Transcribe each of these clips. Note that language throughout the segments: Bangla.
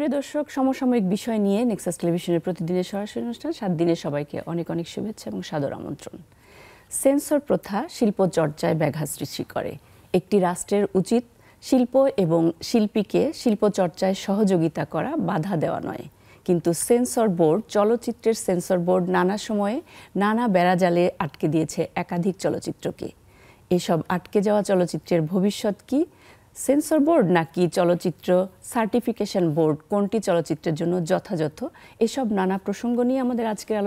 সুপ্রিয় দর্শক, সমসাময়িক বিষয় নিয়ে নেক্সাস টেলিভিশনের প্রতিদিনের সরাসরি অনুষ্ঠান 7 দিনের সবাইকে অনেক অনেক শুভেচ্ছা এবং সাদর আমন্ত্রণ। সেন্সর প্রথা শিল্প চর্চায় ব্যাঘাত সৃষ্টি করে। একটি রাষ্ট্রের উচিত শিল্প এবং শিল্পীকে শিল্প চর্চায় সহযোগিতা করা, বাধা দেওয়া নয়। কিন্তু সেন্সর বোর্ড, চলচ্চিত্রের সেন্সর বোর্ড নানা সময়ে নানা বেড়াজালে আটকে দিয়েছে একাধিক চলচ্চিত্রকে। এসব আটকে যাওয়া চলচ্চিত্রের ভবিষ্যৎ কি? সেন্সর বোর্ড নাকি চলচ্চিত্র সার্টিফিকেশন বোর্ড, কোনটি চলচ্চিত্রের জন্য যথাযথ? এসব নানা প্রসঙ্গ নিয়ে আমাদের আজকের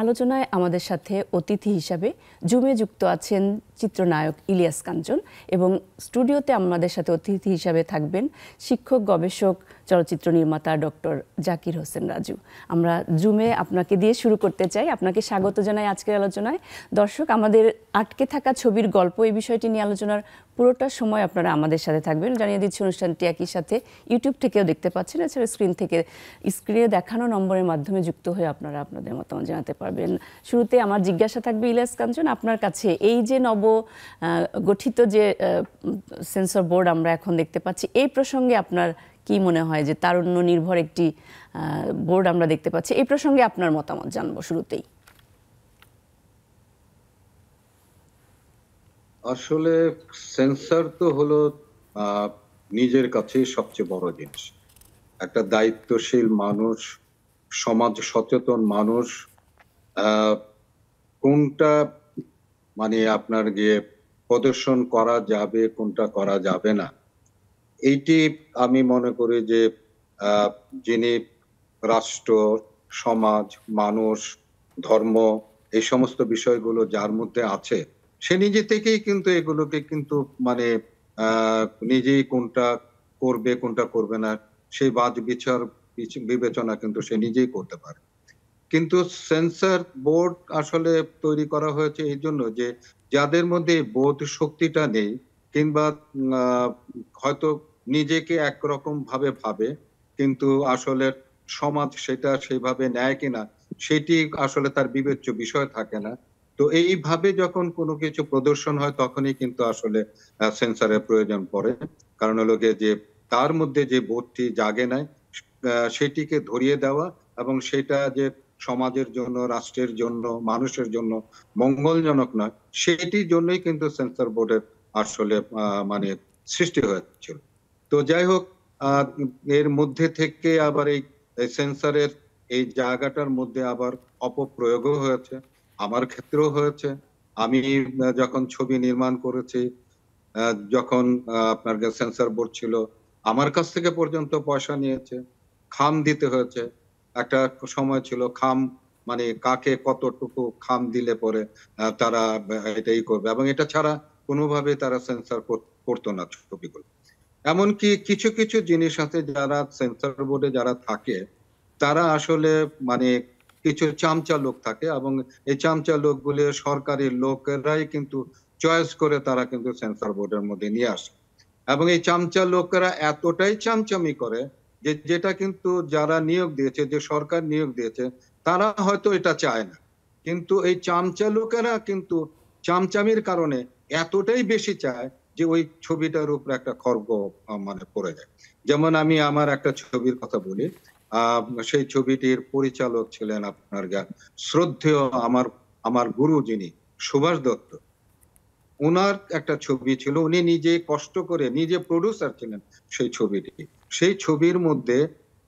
আলোচনায় আমাদের সাথে অতিথি হিসাবে জুমে যুক্ত আছেন চিত্রনায়ক ইলিয়াস কাঞ্চন, এবং স্টুডিওতে আমাদের সাথে অতিথি হিসাবে থাকবেন শিক্ষক, গবেষক, চলচ্চিত্র নির্মাতা ডক্টর জাকির হোসেন রাজু। আমরা জুমে আপনাকে দিয়ে শুরু করতে চাই। আপনাকে স্বাগত জানাই আজকের আলোচনায়। দর্শক, আমাদের আটকে থাকা ছবির গল্প, এই বিষয়টি নিয়ে আলোচনার পুরোটা সময় আপনারা আমাদের সাথে থাকবেন। জানিয়ে দিচ্ছি, অনুষ্ঠানটি একই সাথে ইউটিউব থেকেও দেখতে পাচ্ছেন। এছাড়া স্ক্রিনে দেখানো নম্বরের মাধ্যমে যুক্ত হয়ে আপনারা আপনাদের মতামত জানাতে পারবেন। শুরুতে আমার জিজ্ঞাসা থাকবে ইলিয়াস কাঞ্চন, আপনার কাছে এই যে গঠিত যে সেন্সর বোর্ড আমরা এখন দেখতে পাচ্ছি, এই প্রসঙ্গে আপনার কি মনে হয় যে তারুণ্য নির্ভর একটি বোর্ড আমরা দেখতে পাচ্ছি, এই প্রসঙ্গে আপনার মতামত জানবো শুরুতেই। আসলে সেন্সর তো হলো নিজের কাছে সবচেয়ে বড় জিনিস। একটা দায়িত্বশীল মানুষ, সমাজ সচেতন মানুষ কোনটা আপনার গিয়ে প্রদর্শন করা যাবে, কোনটা করা যাবে না, এইটি আমি মনে করি যে যিনি রাষ্ট্র, সমাজ, মানুষ, ধর্ম, এই সমস্ত বিষয়গুলো যার মধ্যে আছে, সে নিজে থেকেই কিন্তু এগুলোকে কিন্তু নিজেই কোনটা করবে কোনটা করবে না সেই বাজ বিচার বিবেচনা কিন্তু সে নিজেই করতে পারে। কিন্তু সেন্সর বোর্ড আসলে তৈরি করা হয়েছে এই জন্য যে যাদের মধ্যে বোধ শক্তিটা নেই, কিংবা হয়তো নিজেকে একরকম ভাবে ভাবে কিন্তু আসলে সমাজ সেটা সেইভাবে নেয় কিনা সেটি আসলে তার বিবেচ্য বিষয় থাকে না। তো এইভাবে যখন কোনো কিছু প্রদর্শন হয় তখনই কিন্তু আসলে সেন্সরের প্রয়োজন পড়ে। কারণ হলো যে তার মধ্যে যে বোধটি জাগে নাই সেটিকে ধরিয়ে দেওয়া, এবং সেটা যে সমাজের জন্য, রাষ্ট্রের জন্য, মানুষের জন্য মঙ্গলজনক নয়, সেটির জন্যই কিন্তু সেন্সর বোর্ডের আসলে সৃষ্টি হয়েছিল। তো যাই হোক, এর মধ্যে থেকে আবার এই সেন্সরের এই জায়গাটার মধ্যে আবার অপপ্রয়োগও হয়েছে, আমার ক্ষেত্রেও হয়েছে। আমি যখন ছবি নির্মাণ করেছি, যখন আপনার সেন্সর বোর্ড ছিল, আমার কাছ থেকে পর্যন্ত পয়সা নিয়েছে, খাম দিতে হয়েছে। একটা সময় ছিল খাম কাকে কতটুকু খাম দিলে পরে তারা এটাই করবে, এবং এটা ছাড়া কোনোভাবে তারা সেন্সর করতো না ছবিগুলো। এমনকি কিছু কিছু জিনিস আছে যারা সেন্সর বোর্ডে যারা থাকে তারা আসলে কিছু চামচা লোক থাকে, এবং এই চামচা লোকগুলো সরকারি লোকেরাই কিন্তু চয়েস করে তারা কিন্তু সেন্সর বোর্ডের মধ্যে নিয়ে আসে। এবং এই চামচা লোকেরা এতটাই চামচামি করে যে যেটা কিন্তু যারা নিয়োগ দিয়েছে, যে সরকার নিয়োগ দিয়েছে, তারা হয়তো এটা চায় না, কিন্তু এই চামচা লোকেরা কিন্তু চামচামির কারণে এতটাই বেশি চায় যে ওই ছবিটার উপর একটা খর্গ পড়ে যায়। যেমন আমি আমার একটা ছবির কথা বলি। সেই ছবিটির পরিচালক ছিলেন আপনার শ্রদ্ধেয় আমার গুরু, যিনি সুভাষ দত্ত। ওনার একটা ছবি ছিল, উনি নিজে কষ্ট করে নিজে প্রডিউসার ছিলেন সেই ছবিটি। সেই ছবির মধ্যে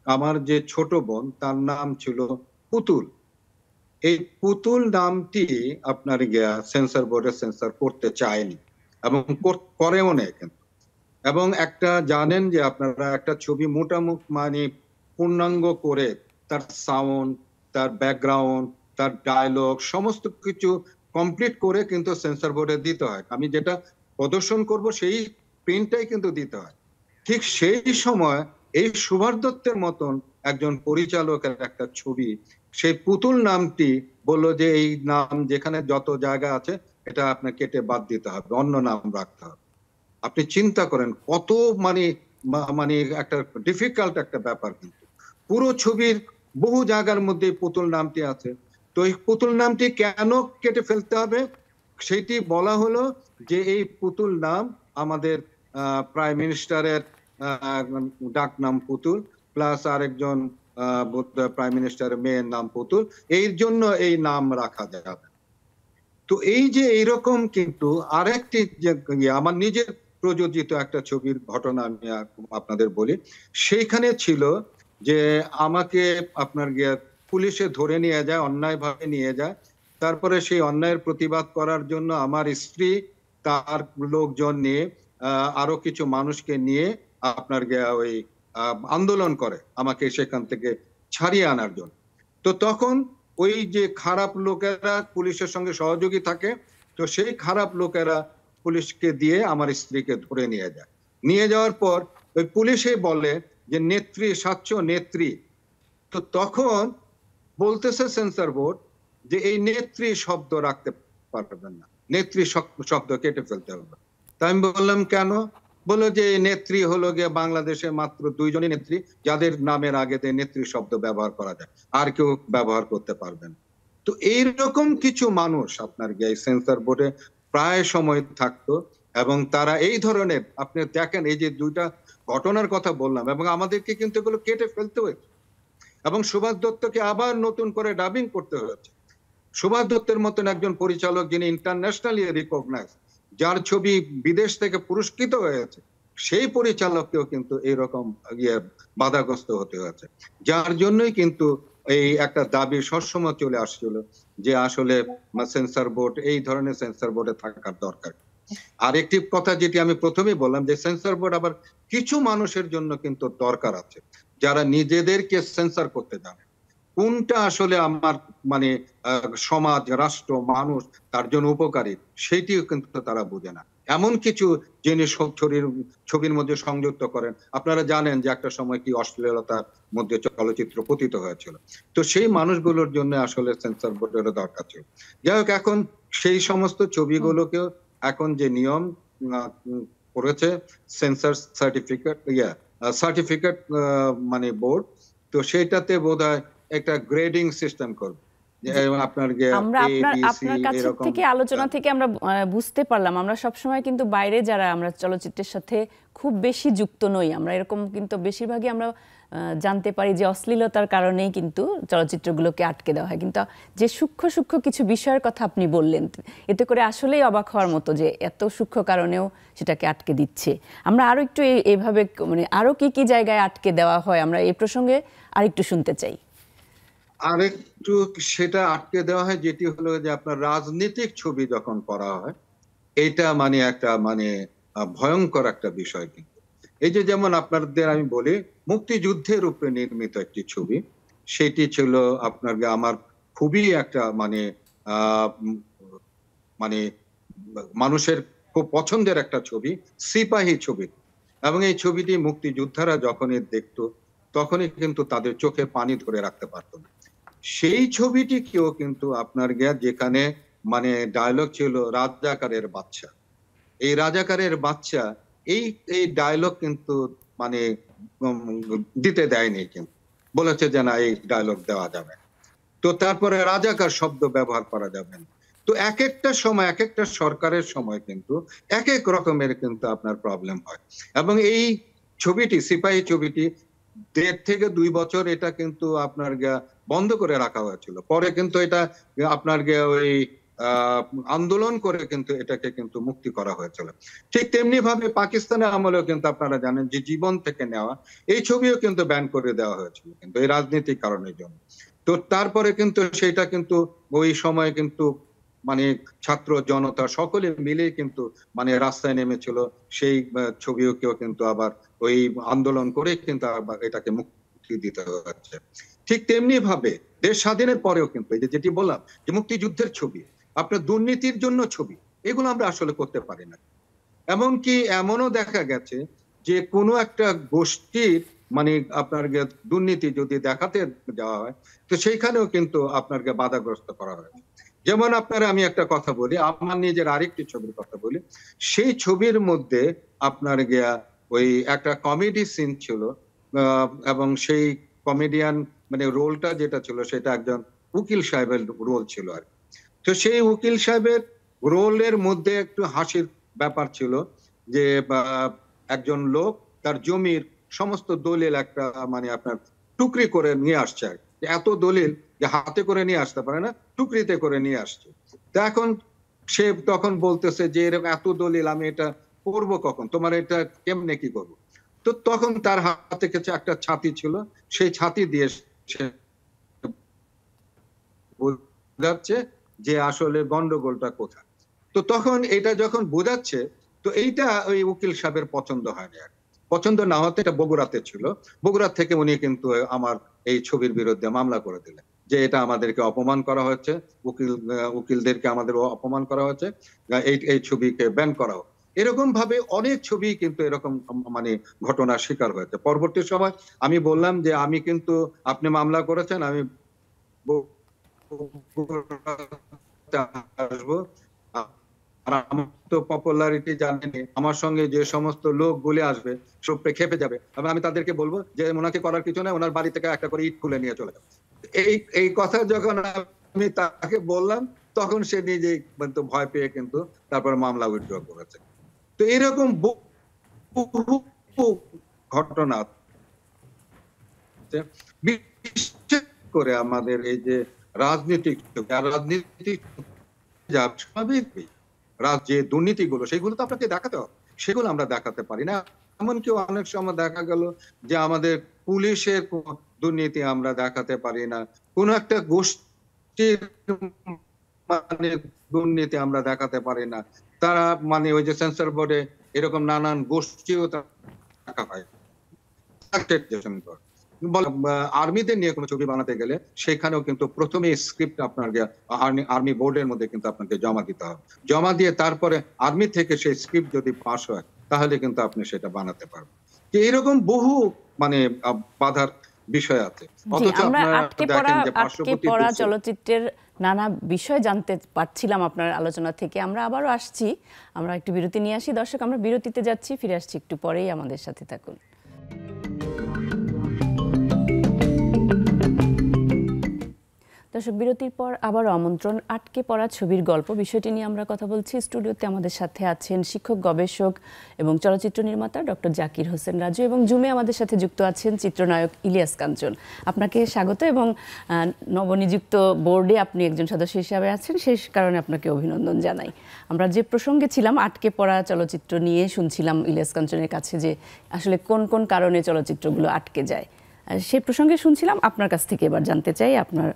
আমার যে ছোট বোন, তার নাম ছিল পুতুল। এই পুতুল নামটি আপনার সেন্সর বোর্ডে সেন্সর করতে চায়নি, এবং করেও নেই কিন্তু। এবং একটা জানেন যে আপনারা একটা ছবি মোটামুটি পূর্ণাঙ্গ করে তার সাউন্ড, তার ব্যাকগ্রাউন্ড, তার ডায়লগ সমস্ত কিছু কমপ্লিট করে কিন্তু সেন্সর বোর্ডে দিতে হয়। আমি যেটা প্রদর্শন করব সেই প্রিন্টটাই কিন্তু দিতে হয়। ঠিক সেই সময় এই সুভাষ দত্তের মতন একজন পরিচালকের একটা ছবি, সেই পুতুল নামটি বললো যে এই নাম যেখানে যত জায়গা আছে এটা আপনাকে কেটে বাদ দিতে হবে, অন্য নাম রাখতে হবে। আপনি চিন্তা করেন কত একটা ডিফিকাল্ট একটা ব্যাপার। কিন্তু পুরো ছবির বহু জায়গার মধ্যে পুতুল নামটি আছে। তো এই পুতুল নামটি কেন কেটে ফেলতে হবে সেটি বলা হলো যে এই পুতুল নাম আমাদের প্রাইম মিনিস্টারের ডাক নাম পুতুল, প্লাস আরেকজন প্রাইম মিনিস্টারের মেয়ের নাম পুতুল, এর জন্য এই নাম রাখা যাবে। তো এই যে এইরকম কিন্তু আরেকটি যে আমার নিজের প্রযোজিত একটা ছবির ঘটনা আমি আপনাদের বলি। সেইখানে ছিল যে আমাকে আপনার পুলিশে ধরে নিয়ে যায়, অন্যায়ভাবে নিয়ে যায়। তারপরে সেই অন্যায়ের প্রতিবাদ করার জন্য আমার স্ত্রী তার লোকজন নিয়ে আরো কিছু মানুষকে নিয়ে আপনার ওই আন্দোলন করে আমাকে সেখান থেকে ছাড়িয়ে আনার জন্য। তো তখন ওই যে খারাপ লোকেরা পুলিশের সঙ্গে সহযোগী থাকে, তো সেই খারাপ লোকেরা পুলিশকে দিয়ে আমার স্ত্রীকে ধরে নিয়ে যায়। নিয়ে যাওয়ার পর ওই পুলিশে বলে যে নেত্রী সাচ্চ নেত্রী। তো তখন বলতেছে সেন্সর বোর্ড যে এই নেত্রী শব্দ রাখতে পারবেন না, নেত্রী শব্দ কেটে ফেলতে হবে। তাই আমি বললাম কেন? বললো যে নেত্রী হলো গিয়ে বাংলাদেশে মাত্র 2 জনই নেত্রী যাদের নামের আগে নেত্রী শব্দ ব্যবহার করা যায়, আর কেউ ব্যবহার করতে পারবেন। তো এইরকম কিছু মানুষ আপনার এই সেন্সর বোর্ডে প্রায় সময় থাকতো, এবং তারা এই ধরনের আপনি দেখেন এই যে 2টা ঘটনার কথা বললাম, এবং আমাদেরকে কিন্তু এগুলো কেটে ফেলতে হয়েছে, এবং সুভাষ দত্তকে আবার নতুন করে ডাবিং করতে হয়েছে। সুভাষ দত্তের মতন একজন পরিচালক যিনি ইন্টারন্যাশনালি রিকগনাইজ, যার ছবি বিদেশ থেকে পুরস্কৃত হয়েছে, সেই পরিচালককেও কিন্তু এইরকম বাধাগ্রস্ত হতে হয়েছে। যার জন্যই কিন্তু এই একটা দাবি সবসময় চলে আসছিল যে আসলে সেন্সর বোর্ড, এই ধরনের সেন্সর বোর্ডে থাকার দরকার। আরেকটি কথা যেটি আমি প্রথমেই বললাম যে সেন্সর বোর্ড আবার কিছু মানুষের জন্য কিন্তু দরকার আছে, যারা নিজেদেরকে সেন্সর করতে জানে, কোনটা আসলে আমার মানে সমাজ, রাষ্ট্র, মানুষ তার জন্য উপকারী, সেইটিও কিন্তু তারা বোঝে না। এমন কিছু জিনিস ছবির মধ্যে সংযুক্ত করেন। আপনারা জানেন যে একটা সময় কি অশ্লীলতার মধ্যে চলচ্চিত্র পতিত হয়েছিল। তো সেই মানুষগুলোর জন্য আসলে সেন্সর বোর্ডের দরকার ছিল। যাই হোক, এখন সেই সমস্ত ছবিগুলোকেও এখন যে নিয়ম করেছে সেন্সর সার্টিফিকেট মানে বোর্ড, তো সেইটাতে বোধহয় একটা গ্রেডিং সিস্টেম করবে। আমরা আপনার কাছ থেকে আলোচনা থেকে আমরা বুঝতে পারলাম, আমরা সবসময় কিন্তু বাইরে যারা আমরা চলচ্চিত্রের সাথে খুব বেশি যুক্ত নই, আমরা এরকম কিন্তু বেশিরভাগই আমরা জানতে পারি যে অশ্লীলতার কারণেই কিন্তু চলচ্চিত্রগুলোকে আটকে দেওয়া হয়। কিন্তু যে সূক্ষ্ম সূক্ষ্ম কিছু বিষয়ের কথা আপনি বললেন, এতে করে আসলেই অবাক হওয়ার মতো যে এত সূক্ষ্ম কারণেও সেটাকে আটকে দিচ্ছে। আমরা আরো একটু এইভাবে মানে আরো কি কি জায়গায় আটকে দেওয়া হয়, আমরা এই প্রসঙ্গে আরেকটু শুনতে চাই। আরেকটু সেটা আটকে দেওয়া হয় যেটি হলো যে আপনার রাজনৈতিক ছবি যখন করা হয়, এটা মানে একটা মানে ভয়ঙ্কর একটা বিষয়। কিন্তু এই যে যেমন আপনাদের আমি বলি, মুক্তিযুদ্ধের উপরে নির্মিত একটি ছবি, সেটি ছিল আপনার আমার খুবই একটা মানে মানে মানুষের খুব পছন্দের একটা ছবি, সিপাহী ছবি। এবং এই ছবিটি মুক্তিযোদ্ধারা যখনই দেখতো তখনই কিন্তু তাদের চোখে পানি ধরে রাখতে পারতো না। সেই ছবিটিকেও কিন্তু আপনার যেখানে মানে ডায়লগ ছিল রাজাকারের বাচ্চা, এই রাজাকারের বাচ্চা এই ডায়লগ কিন্তু মানে দিতে দেয়নি, কিন্তু বলেছে যে না এই ডায়লগ দেওয়া যাবে। তো তারপরে রাজাকার শব্দ ব্যবহার করা যাবে না। তো এক একটা সময় এক একটা সরকারের সময় কিন্তু এক এক রকমের কিন্তু আপনার প্রবলেম হয়। এবং এই ছবিটি, সিপাহী ছবিটি 1.5 থেকে 2 বছর এটা কিন্তু আপনার বন্ধ করে রাখা হয়েছিল। পরে কিন্তু এটা আপনার ওই আন্দোলন করে কিন্তু এটাকে কিন্তু মুক্তি করা হয়েছিল। ঠিক তেমনি ভাবে পাকিস্তানের আমলেও কিন্তু আপনারা জানেন যে জীবন থেকে নেওয়া এই ছবিও কিন্তু ব্যান করে দেওয়া হয়েছিল কিন্তু এই রাজনৈতিক কারণের জন্য। তো তারপরে কিন্তু সেটা কিন্তু ওই সময় কিন্তু মানে ছাত্র জনতা সকলে মিলে কিন্তু মানে রাস্তায় নেমেছিল, সেই ছবিও কেউ কিন্তু আবার ওই আন্দোলন করে কিন্তু এটাকে মুক্তি দিতে হচ্ছে। ঠিক তেমনি ভাবে দেশ স্বাধীনের পরেও কিন্তু এই যেটি বললাম যে মুক্তিযুদ্ধের ছবি, আপনার দুর্নীতির জন্য ছবি, এগুলো আমরা আসলে করতে পারি না। এমনকি এমনও দেখা গেছে যে কোনো একটা গোষ্ঠীর মানে আপনার দুর্নীতি যদি দেখাতে যাওয়া হয়, তো সেইখানেও কিন্তু আপনাকে বাধাগ্রস্ত করা হয়। যেমন আপনারা আমি একটা কথা বলি, আমার নিজের আরেকটি ছবির কথা বলি। সেই ছবির মধ্যে আপনার ওই একটা কমেডি সিন ছিল, এবং সেই কমেডিয়ান মানে রোলটা যেটা ছিল সেটা একজন উকিল সাহেবের রোল ছিল আর। তো সেই উকিল সাহেবের রোলের মধ্যে একটু হাসির ব্যাপার ছিল যে একজন লোক তার জমির সমস্ত দলিল একটা মানে আপনার টুকরি করে নিয়ে আসছে আর কি। এত দলিল যে হাতে করে নিয়ে আসতে পারে না, টুকরিতে করে নিয়ে আসছে। তো এখন সে তখন বলতেছে যে এরকম এত দলিল আমি এটা করবো কখন, তোমার এটা কেমনে কি করবো। তো তখন তার হাতে কাছে একটা ছাতি ছিল, সেই ছাতি দিয়ে সে বোঝাচ্ছে যে আসলে গন্ডগোলটা কোথায়। তো তখন এটা যখন বোঝাচ্ছে, তো এইটা ওই উকিল সাহেবের পছন্দ হয়নি আর কি। পছন্দ না হতে, এটা বগুড়াতে ছিল, বগুড়া থেকে উনি কিন্তু আমার এই ছবির বিরুদ্ধে মামলা করে দিলেন যে এটা আমাদেরকে অপমান করা হচ্ছে, উকিলদেরকে আমাদের অপমান করা হচ্ছে, এই এই ছবিকে ব্যান করা হোক। এরকম ভাবে অনেক ছবি কিন্তু এরকম মানে ঘটনার শিকার হয়েছে। পরবর্তী সময় আমি বললাম যে আমি কিন্তু, আপনি মামলা করেছেন, আমি আসবো, আর আমার তো পপুলারিটি জানেনি, আমার সঙ্গে যে সমস্ত লোকগুলি আসবে সব খেপে যাবে, এবং আমি তাদেরকে বলবো যে ওনাকে করার কিছু নেই, ওনার বাড়ি থেকে একটা করে ইট খুলে নিয়ে চলে যাবে। এই এই কথা যখন আমি তাকে বললাম, তখন সে নিজেই কিন্তু ভয় পেয়ে কিন্তু তারপর মামলা উইথড্র করেছে। তো এরকম বহু ঘটনা, বিশেষ করে আমাদের এই যে রাজনীতিক যা স্বাভাবিক, যে দুর্নীতিগুলো সেগুলো তো আপনাকে দেখাতে হবে, সেগুলো আমরা দেখাতে পারি না। এমনকি অনেক সময় দেখা গেল যে আমাদের পুলিশের দুর্নীতি আমরা দেখাতে পারি না, কোন একটা গোষ্ঠীর মানে দুর্নীতি আমরা দেখাতে পারি না। তারা মানে ওই যে সেন্সর বোর্ডে এরকম নানান গোষ্ঠীও টাকা পায়। আর্মিদের নিয়ে কোনো ছবি বানাতে গেলে সেখানেও কিন্তু প্রথমে স্ক্রিপ্ট আপনার আর্মি বোর্ডের মধ্যে কিন্তু আপনাকে জমা দিতে হবে। জমা দিয়ে তারপরে আর্মি থেকে সেই স্ক্রিপ্ট যদি পাস হয়, তাহলে কিন্তু আপনি সেটা বানাতে পারবেন। যে এরকম বহু মানে বাধার বিষয় আছে। অথচ আপনারা দেখেন যে পার্শ্ববর্তী চলচ্চিত্রের নানা বিষয় জানতে পারছিলাম আপনার আলোচনা থেকে। আমরা আবারও আসছি, আমরা একটু বিরতি নিয়ে আসি। দর্শক, আমরা বিরতিতে যাচ্ছি, ফিরে আসছি একটু পরেই, আমাদের সাথে থাকুন। দর্শক, বিরতির পর আবার আমন্ত্রণ। আটকে পড়া ছবির গল্প বিষয়টি নিয়ে আমরা কথা বলছি। স্টুডিওতে আমাদের সাথে আছেন শিক্ষক, গবেষক এবং চলচ্চিত্র নির্মাতা ডক্টর জাকির হোসেন রাজু, এবং জুমে আমাদের সাথে যুক্ত আছেন চিত্রনায়ক ইলিয়াস কাঞ্চন। আপনাকে স্বাগত, এবং নবনিযুক্ত বোর্ডে আপনি একজন সদস্য হিসাবে আছেন, সেই কারণে আপনাকে অভিনন্দন জানাই। আমরা যে প্রসঙ্গে ছিলাম, আটকে পড়া চলচ্চিত্র নিয়ে শুনছিলাম ইলিয়াস কাঞ্চনের কাছে যে আসলে কোন কোন কারণে চলচ্চিত্রগুলো আটকে যায়, সেই প্রসঙ্গে শুনছিলাম। আপনার কাছ থেকে এবার জানতে চাই আপনার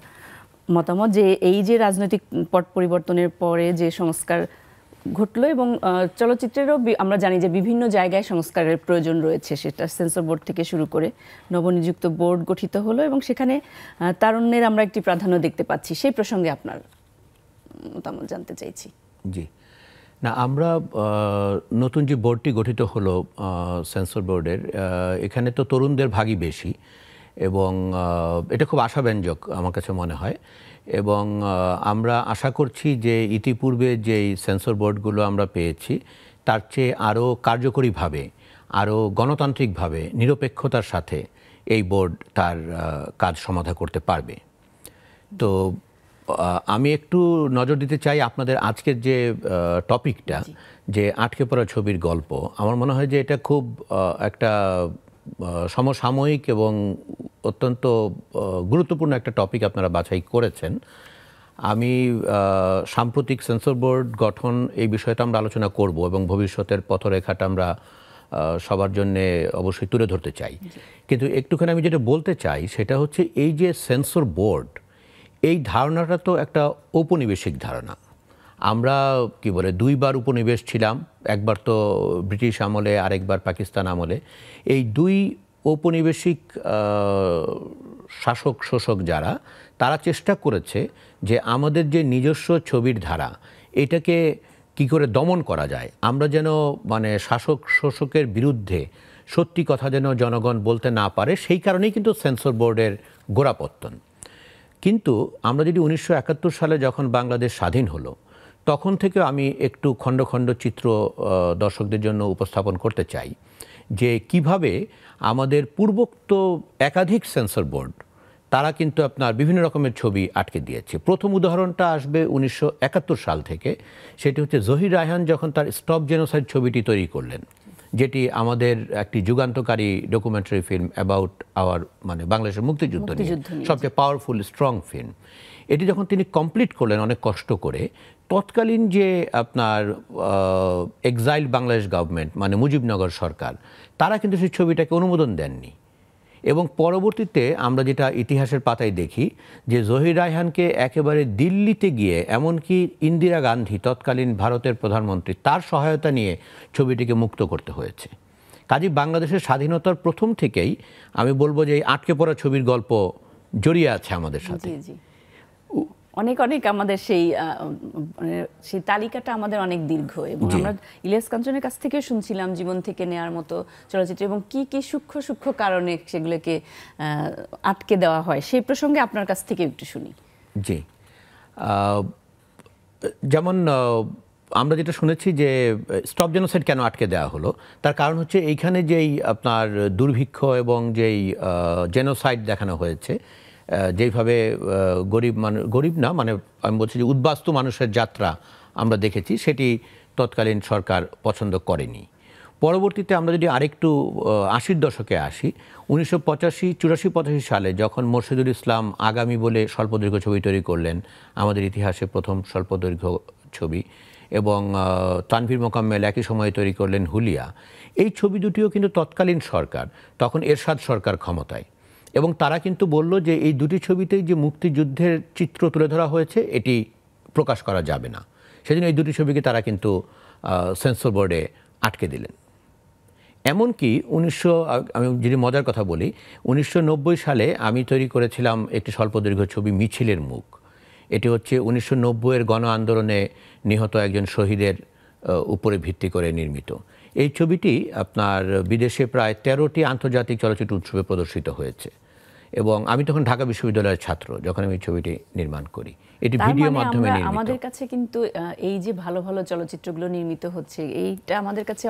মতামত, যে এই যে রাজনৈতিক পট পরিবর্তনের পরে যে সংস্কার ঘটলো, এবং চলচ্চিত্রেরও আমরা জানি যে বিভিন্ন জায়গায় সংস্কারের প্রয়োজন রয়েছে, সেটা সেন্সর বোর্ড থেকে শুরু করে নবনিযুক্ত বোর্ড গঠিত হলো, এবং সেখানে তারুণ্যের আমরা একটি প্রাধান্য দেখতে পাচ্ছি। সেই প্রসঙ্গে আপনার মতামত জানতে চাইছি। জি না, আমরা নতুন যে বোর্ডটি গঠিত হলো সেন্সর বোর্ডের, এখানে তো তরুণদের ভাগই বেশি, এবং এটা খুব আশাব্যঞ্জক আমার কাছে মনে হয়। এবং আমরা আশা করছি যে ইতিপূর্বে যেই সেন্সর বোর্ডগুলো আমরা পেয়েছি, তার চেয়ে আরও কার্যকরীভাবে, আরও গণতান্ত্রিকভাবে, নিরপেক্ষতার সাথে এই বোর্ড তার কাজ সমাধা করতে পারবে। তো আমি একটু নজর দিতে চাই আপনাদের আজকের যে টপিকটা, যে আটকে পড়া ছবির গল্প। আমার মনে হয় যে এটা খুব একটা সমসাময়িক এবং অত্যন্ত গুরুত্বপূর্ণ একটা টপিক আপনারা বাছাই করেছেন। আমি সাম্প্রতিক সেন্সর বোর্ড গঠন, এই বিষয়টা আমরা আলোচনা করব, এবং ভবিষ্যতের পথরেখাটা আমরা সবার জন্যে অবশ্যই তুলে ধরতে চাই। কিন্তু একটুখানি আমি যেটা বলতে চাই সেটা হচ্ছে, এই যে সেন্সর বোর্ড, এই ধারণাটা তো একটা ঔপনিবেশিক ধারণা। আমরা কি বলে দুইবার উপনিবেশ ছিলাম, একবার তো ব্রিটিশ আমলে, আরেকবার পাকিস্তান আমলে। এই দুই ঔপনিবেশিক শাসক শোষক যারা, তারা চেষ্টা করেছে যে আমাদের যে নিজস্ব ছবির ধারা, এটাকে কি করে দমন করা যায়, আমরা যেন মানে শাসক শোষকের বিরুদ্ধে সত্যি কথা যেন জনগণ বলতে না পারে, সেই কারণেই কিন্তু সেন্সর বোর্ডের গোড়াপত্তন। কিন্তু আমরা যদি 1971 সালে যখন বাংলাদেশ স্বাধীন হলো, তখন থেকে আমি একটু খণ্ড খণ্ড চিত্র দর্শকদের জন্য উপস্থাপন করতে চাই, যে কিভাবে আমাদের পূর্বোক্ত একাধিক সেন্সর বোর্ড, তারা কিন্তু আপনার বিভিন্ন রকমের ছবি আটকে দিয়েছে। প্রথম উদাহরণটা আসবে 1971 সাল থেকে। সেটি হচ্ছে জহির রায়হান যখন তার স্টপ জেনোসাইড ছবিটি তৈরি করলেন, যেটি আমাদের একটি যুগান্তকারী ডকুমেন্টারি ফিল্ম অ্যাবাউট আওয়ার মানে বাংলাদেশের মুক্তিযুদ্ধ নিয়ে সবচেয়ে পাওয়ারফুল স্ট্রং ফিল্ম। এটি যখন তিনি কমপ্লিট করলেন অনেক কষ্ট করে, তৎকালীন যে আপনার এক্সাইল বাংলাদেশ গভর্নমেন্ট মানে মুজিবনগর সরকার, তারা কিন্তু সেই ছবিটাকে অনুমোদন দেননি। এবং পরবর্তীতে আমরা যেটা ইতিহাসের পাতায় দেখি যে জহির রায়হানকে একেবারে দিল্লিতে গিয়ে, এমনকি ইন্দিরা গান্ধী তৎকালীন ভারতের প্রধানমন্ত্রী, তার সহায়তা নিয়ে ছবিটিকে মুক্ত করতে হয়েছে। কাজেই বাংলাদেশের স্বাধীনতার প্রথম থেকেই আমি বলবো যে এই আটকে পড়া ছবির গল্প জড়িয়ে আছে আমাদের সাথে। অনেক অনেক আমাদের সেই সেই তালিকাটা আমাদের অনেক দীর্ঘ, এবং আমরা ইলিয়াস কাঞ্চনের কাছ থেকে শুনছিলাম জীবন থেকে নেয়ার মতো চলচ্চিত্র এবং কি কি সূক্ষ্ম সূক্ষ্ম কারণে সেগুলোকে আটকে দেওয়া হয়, সেই প্রসঙ্গে আপনার কাছ থেকে একটু শুনি। জি, যেমন আমরা যেটা শুনেছি যে স্টপ জেনোসাইড কেন আটকে দেওয়া হলো, তার কারণ হচ্ছে এইখানে যেই আপনার দুর্ভিক্ষ এবং যেই জেনোসাইড দেখানো হয়েছে, যেইভাবে গরিব না মানে আমি বলছি যে উদ্বাস্তু মানুষের যাত্রা আমরা দেখেছি, সেটি তৎকালীন সরকার পছন্দ করেনি। পরবর্তীতে আমরা যদি আরেকটু ৮০-র দশকে আসি, 1985-84-85 সালে যখন মোরশেদুল ইসলাম আগামী বলে স্বল্পদৈর্ঘ্য ছবি তৈরি করলেন, আমাদের ইতিহাসে প্রথম স্বল্পদৈর্ঘ্য ছবি, এবং তানভীর মোকাম্মেল একই সময়ে তৈরি করলেন হুলিয়া। এই ছবি দুটিও কিন্তু তৎকালীন সরকার, তখন এরশাদ সরকার ক্ষমতায়, এবং তারা কিন্তু বলল যে এই দুটি ছবিতেই যে মুক্তিযুদ্ধের চিত্র তুলে ধরা হয়েছে এটি প্রকাশ করা যাবে না। সেজন্য এই দুটি ছবিকে তারা কিন্তু সেন্সর বোর্ডে আটকে দিলেন। এমনকি আমি যদি মজার কথা বলি, 1990 সালে আমি তৈরি করেছিলাম একটি স্বল্পদৈর্ঘ্য ছবি মিছিলের মুখ। এটি হচ্ছে 1990-এর গণ আন্দোলনে নিহত একজন শহীদের উপরে ভিত্তি করে নির্মিত। এই ছবিটি আপনার বিদেশে প্রায় 13টি আন্তর্জাতিক চলচ্চিত্র উৎসবে প্রদর্শিত হয়েছে, এবং আমি তখন ঢাকা বিশ্ববিদ্যালয়ের ছাত্র যখন আমি ছবিটি নির্মাণ করি। এটি ভিডিও মাধ্যমে নির্মিত। আমাদের কাছে কিন্তু এই যে ভালো ভালো চলচ্চিত্রগুলো নির্মিত হচ্ছে, এইটা আমাদের কাছে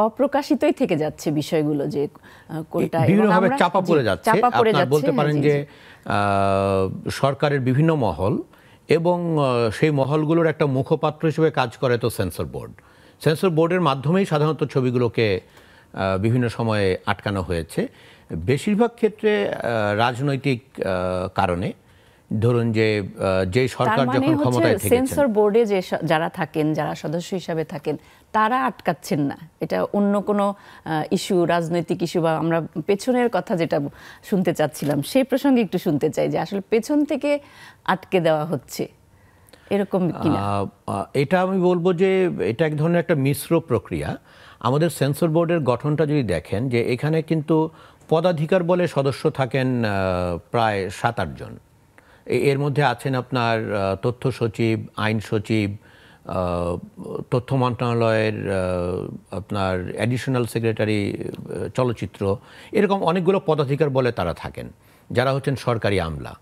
অপ্রকাশিতই থেকে যাচ্ছে বিষয়গুলো, যে কোনটা বিভিন্নভাবে চাপা পড়ে যাচ্ছে। আপনারা বলতে পারেন যে সরকারের বিভিন্ন মহল এবং সেই মহলগুলোর একটা মুখপাত্র হিসেবে কাজ করে তো সেন্সর বোর্ড। সেন্সর বোর্ডের মাধ্যমেই সাধারণত ছবিগুলোকে বিভিন্ন সময়ে আটকানো হয়েছে, বেশিরভাগ ক্ষেত্রে রাজনৈতিক কারণে। ধরুন যে সরকার যখন ক্ষমতায় থেকে, সেন্সর বোর্ডে যে যারা থাকেন, যারা সদস্য হিসাবে থাকেন, তারা আটকাচ্ছেন না। এটা অন্য কোনো ইস্যু, রাজনৈতিক ইস্যু, বা আমরা পেছনের কথা যেটা শুনতে চাচ্ছিলাম সেই প্রসঙ্গে একটু শুনতে চাই, যে আসলে পেছন থেকে আটকে দেওয়া হচ্ছে এরকম কিনা। এটা আমি বলবো যে এটা এক ধরনের একটা মিশ্র প্রক্রিয়া। আমাদের সেন্সর বোর্ডের গঠনটা যদি দেখেন, যে এখানে কিন্তু পদাধিকার বলে সদস্য থাকেন প্রায় 7-8 জন। এর মধ্যে আছেন আপনার তথ্য সচিব, আইন সচিব, তথ্য মন্ত্রণালয়ের আপনার অ্যাডিশনাল সেক্রেটারি চলচ্চিত্র, এরকম অনেকগুলো পদাধিকার বলে তারা থাকেন, যারা হচ্ছেন সরকারি আমলা।